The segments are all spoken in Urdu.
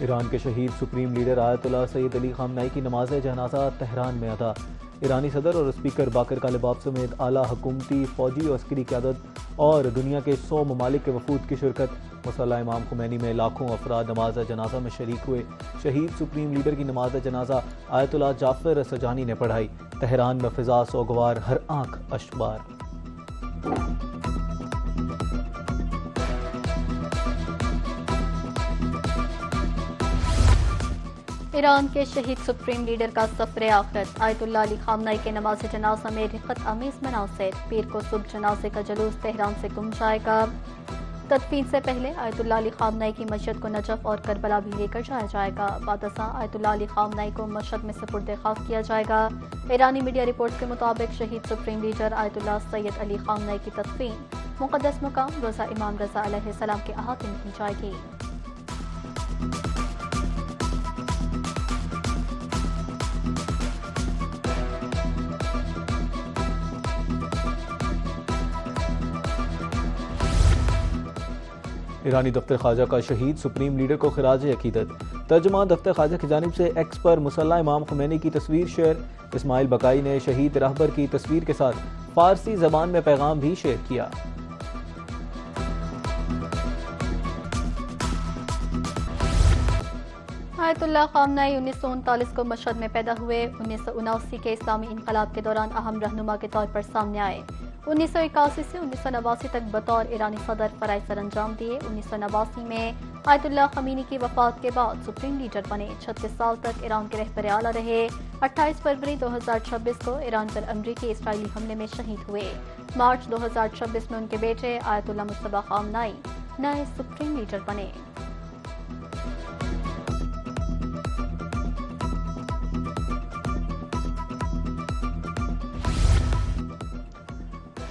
ایران کے شہید سپریم لیڈر آیت اللہ سید علی خامنہئی کی نماز جنازہ تہران میں ادا۔ ایرانی صدر اور اسپیکر باقر کالباف سمیت اعلیٰ حکومتی، فوجی اور عسکری قیادت اور دنیا کے 100 ممالک کے وفود کی شرکت۔ مصلی امام خمینی میں لاکھوں افراد نماز جنازہ میں شریک ہوئے۔ شہید سپریم لیڈر کی نماز جنازہ آیت اللہ جعفر سجانی نے پڑھائی۔ تہران میں فضا سوگوار، ہر آنکھ اشکبار۔ ایران کے شہید سپریم لیڈر کا سفر آخرت، آیت اللہ علی خامنہئی کے نماز جنازہ میں رفقت آمیز مناظر۔ پیر کو صبح جنازے کا جلوس تہران سے گم جائے گا۔ تدفین سے پہلے آیت اللہ علی خامنہئی کی مشہد کو نجف اور کربلا بھی لے کر جایا جائے گا۔ بعد ازاں آیت اللہ علی خامنہئی کو مشہد میں سپرد خاک کیا جائے گا۔ ایرانی میڈیا رپورٹ کے مطابق شہید سپریم لیڈر آیت اللہ سید علی خامنہئی کی تدفین مقدس مقام روضہ امام رضا علیہ السلام کے احاطے میں کی جائے گی۔ ایرانی دفتر خارجہ کا شہید سپریم لیڈر کو خراج عقیدت۔ ترجمان دفتر خارجہ کی جانب سے ایکس پر مصلی امام خمینی کی تصویر شیئر۔ اسماعیل بقائی نے شہید رہبر کی تصویر کے ساتھ فارسی زبان میں پیغام بھی شیئر کیا۔ آیت اللہ خامنہئی 1939 کو مشہد میں پیدا ہوئے۔ 1979 کے اسلامی انقلاب کے دوران اہم رہنما کے طور پر سامنے آئے۔ 1981 سے 1989 تک بطور ایرانی صدر فرائض سر انجام دیے۔ 1989 میں آیت اللہ خمینی کی وفات کے بعد سپریم لیڈر بنے۔ 36 سال تک ایران کے رہبر اعلیٰ رہے۔ 28 فروری 2026 کو ایران پر امریکی اسرائیلی حملے میں شہید ہوئے۔ مارچ 2026 میں ان کے بیٹے آیت اللہ مجتبیٰ خامنہئی نئے سپریم لیڈر بنے۔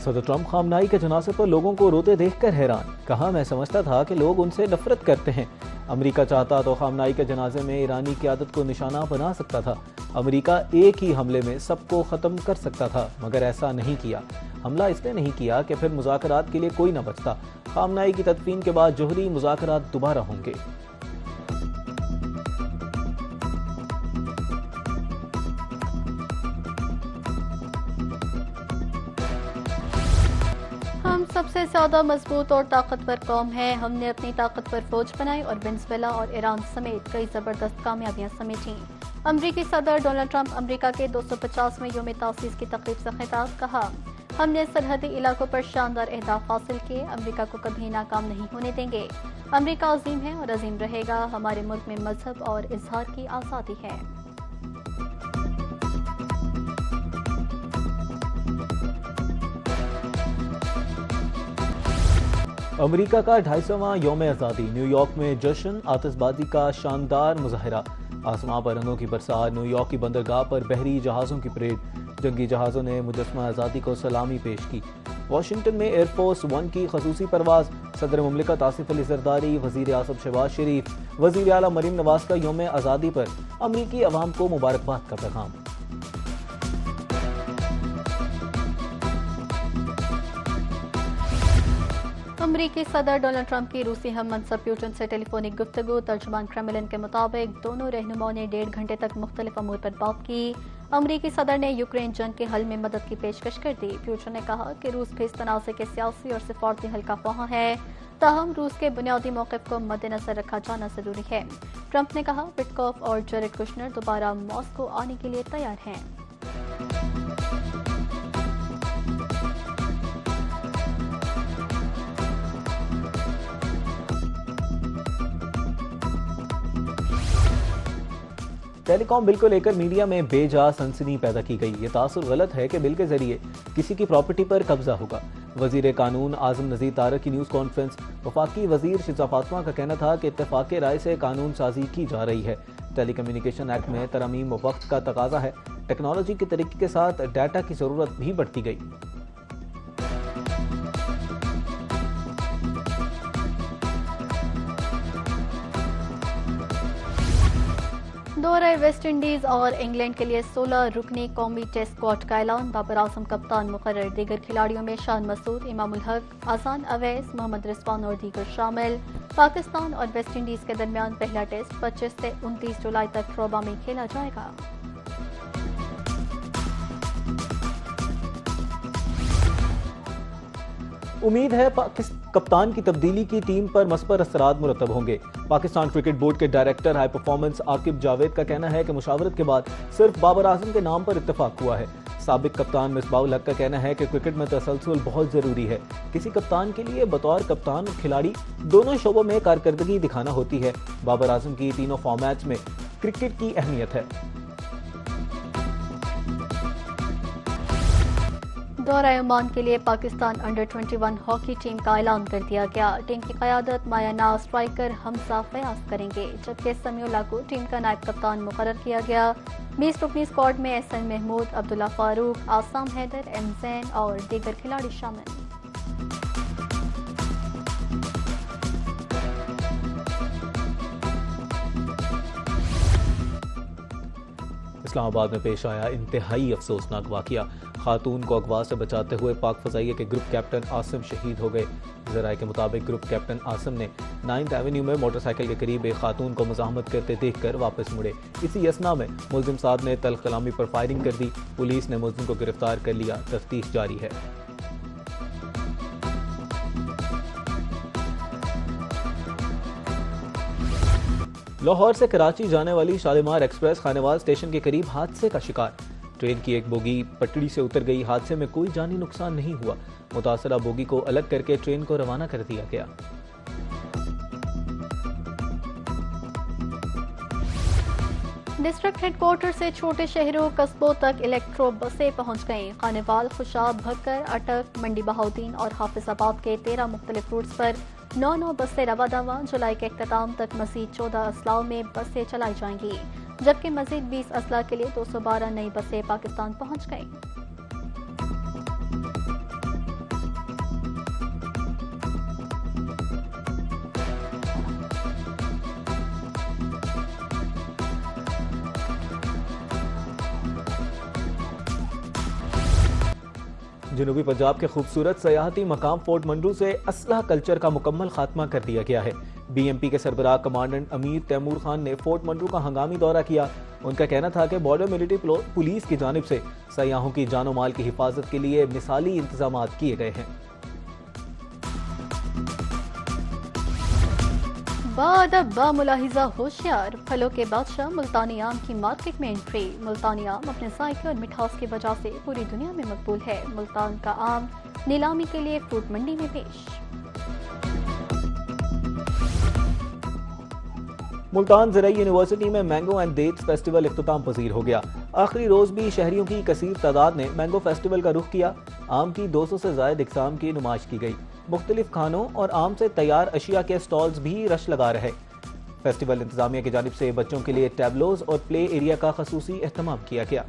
صدر ٹرمپ خامنہئی کے جنازے پر لوگوں کو روتے دیکھ کر حیران۔ کہا، میں سمجھتا تھا کہ لوگ ان سے نفرت کرتے ہیں۔ امریکہ چاہتا تو خامنہئی کے جنازے میں ایرانی قیادت کو نشانہ بنا سکتا تھا۔ امریکہ ایک ہی حملے میں سب کو ختم کر سکتا تھا، مگر ایسا نہیں کیا۔ حملہ اس نے نہیں کیا کہ پھر مذاکرات کے لیے کوئی نہ بچتا۔ خامنہئی کی تدفین کے بعد جوہری مذاکرات دوبارہ ہوں گے۔ ہم سب سے زیادہ مضبوط اور طاقتور قوم ہیں۔ ہم نے اپنی طاقتور فوج بنائی اور وینزویلا اور ایران سمیت کئی زبردست کامیابیاں سمیٹیں۔ امریکی صدر ڈونلڈ ٹرمپ امریکہ کے 250ویں یوم تاسیس کی تقریب سے خطاب۔ کہا، ہم نے سرحدی علاقوں پر شاندار اہداف حاصل کیے، امریکہ کو کبھی ناکام نہیں ہونے دیں گے۔ امریکہ عظیم ہے اور عظیم رہے گا۔ ہمارے ملک میں مذہب اور اظہار کی آزادی ہے۔ امریکہ کا 250واں یوم آزادی، نیو یارک میں جشن، آتش بازی کا شاندار مظاہرہ، آسمان پر رنگوں کی برسات، نیو یارک کی بندرگاہ پر بحری جہازوں کی پریڈ، جنگی جہازوں نے مجسمہ آزادی کو سلامی پیش کی۔ واشنگٹن میں ایئر فورس ون کی خصوصی پرواز، صدر مملکت آصف علی زرداری، وزیر اعظم شہباز شریف، وزیر اعلیٰ مریم نواز کا یوم آزادی پر امریکی عوام کو مبارکباد کا پیغام۔ امریکی صدر ڈونلڈ ٹرمپ کی روسی ہم منصب پیوٹن سے ٹیلی فونک گفتگو۔ ترجمان کریملن کے مطابق دونوں رہنماؤں نے 1.5 گھنٹے تک مختلف امور پر بات کی۔ امریکی صدر نے یوکرین جنگ کے حل میں مدد کی پیشکش کر دی۔ پیوٹن نے کہا کہ روس بھی اس تنازع کے سیاسی اور سفارتی حل کا خواہاں ہے، تاہم روس کے بنیادی موقف کو مد نظر رکھا جانا ضروری ہے۔ ٹرمپ نے کہا، وٹکوف اور جیریڈ کشنر دوبارہ ماسکو آنے کے لیے تیار ہیں۔ ٹیلی کام بل کو لے کر میڈیا میں بے جا سنسنی پیدا کی گئی۔ یہ تاثر غلط ہے کہ بل کے ذریعے کسی کی پراپرٹی پر قبضہ ہوگا۔ وزیر قانون اعظم نذیر طارق کی نیوز کانفرنس۔ وفاقی وزیر شیزا فاطمہ کا کہنا تھا کہ اتفاق رائے سے قانون سازی کی جا رہی ہے۔ ٹیلی کمیونیکیشن ایکٹ میں ترامیم وقت کا تقاضا ہے۔ ٹیکنالوجی کی ترقی کے ساتھ ڈیٹا کی ضرورت بھی بڑھتی گئی۔ دورہ ویسٹ انڈیز اور انگلینڈ کے لیے 16 رکنی قومی ٹیسٹ اسکواڈ کا اعلان، بابر اعظم کپتان مقرر، دیگر کھلاڑیوں میں شان مسعود، امام الحق، احسان اویس، محمد رضوان اور دیگر شامل۔ پاکستان اور ویسٹ انڈیز کے درمیان پہلا ٹیسٹ 25 سے 29 جولائی تک روبا میں کھیلا جائے گا۔ امید ہے کپتان کی تبدیلی کی ٹیم پر مثبت اثرات مرتب ہوں گے۔ پاکستان کرکٹ بورڈ کے director high performance Aqib Javed کا کہنا ہے کہ مشاورت کے بعد صرف بابر اعظم کے نام پر اتفاق ہوا ہے۔ سابق کپتان مصباح الحق کا کہنا ہے کہ کرکٹ میں تسلسل بہت ضروری ہے۔ کسی کپتان کے لیے بطور کپتان اور کھلاڑی دونوں شعبوں میں کارکردگی دکھانا ہوتی ہے۔ بابر اعظم کی تینوں فارمیٹس میں کرکٹ کی اہمیت ہے۔ دورہ عمان کے لیے پاکستان انڈر 21 ہاکی ٹیم کا اعلان کر دیا گیا۔ ٹیم کی قیادت مایا ناز اسٹرائکر حمزہ فیاض کریں گے، جبکہ سمیع اللہ کو ٹیم کا نائب کپتان مقرر کیا گیا۔ 20 رکنی اسکواڈ میں احسن محمود، عبداللہ فاروق، آسام حیدر، ایم زین اور دیگر کھلاڑی شامل۔ اسلام آباد میں پیش آیا انتہائی افسوسناک واقعہ، خاتون کو اغوا سے بچاتے ہوئے پاک فضائیہ کے گروپ کیپٹن عاصم شہید ہو گئے۔ ذرائع کے مطابق گروپ کیپٹن عاصم نے 9th ایونیو میں موٹر سائیکل کے قریب ایک خاتون کو مزاحمت کرتے دیکھ کر واپس مڑے۔ اسی اثنا میں ملزم صاحب نے تلخ کلامی پر فائرنگ کر دی۔ پولیس نے ملزم کو گرفتار کر لیا، تفتیش جاری ہے۔ لاہور سے کراچی جانے والی شالیمار ایکسپریس خانیوال اسٹیشن کے قریب حادثے کا شکار، ٹرین کی ایک بوگی پٹڑی سے اتر گئی۔ حادثے میں کوئی جانی نقصان نہیں ہوا۔ متاثرہ بوگی کو الگ کر کے ٹرین کو روانہ کر دیا گیا۔ ڈسٹرکٹ ہیڈ کوارٹر سے چھوٹے شہروں قصبوں تک الیکٹرو بسیں پہنچ گئیں۔ خانیوال، خوشاب، بھکر، اٹک، منڈی بہاؤدین اور حافظ آباد کے 13 مختلف روٹس پر 9 بسیں رواں دواں۔ جولائی کے اختتام تک مزید 14 اضلاع میں بسیں چلائی جائیں گی، جبکہ مزید 20 اضلاع کے لیے 212 نئی بسیں پاکستان پہنچ گئیں۔ جنوبی پنجاب کے خوبصورت سیاحتی مقام فورٹ منرو سے اسلحہ کلچر کا مکمل خاتمہ کر دیا گیا ہے۔ بی ایم پی کے سربراہ کمانڈنٹ امیر تیمور خان نے فورٹ منرو کا ہنگامی دورہ کیا۔ ان کا کہنا تھا کہ بارڈر ملٹری پولیس کی جانب سے سیاحوں کی جان و مال کی حفاظت کے لیے مثالی انتظامات کیے گئے ہیں۔ بادب با ملاحظہ ہوشیار، پھلوں کے بادشاہ ملتانی آم کی مارکیٹ میں انٹری۔ ملتانی آم اپنے ذائقے اور مٹھاس کی وجہ سے پوری دنیا میں مقبول ہے۔ ملتان کا آم نیلامی کے لیے فروٹ منڈی میں پیش۔ ملتان زرعی یونیورسٹی میں مینگو اینڈ ڈیٹس فیسٹیول اختتام پذیر ہو گیا۔ آخری روز بھی شہریوں کی کثیر تعداد نے مینگو فیسٹیول کا رخ کیا۔ آم کی 200 سے زائد اقسام کی نمائش کی گئی۔ مختلف کھانوں اور آم سے تیار اشیاء کے سٹالز بھی رش لگا رہے۔ فیسٹیول انتظامیہ کی جانب سے بچوں کے لیے ٹیبلوز اور پلے ایریا کا خصوصی اہتمام کیا گیا۔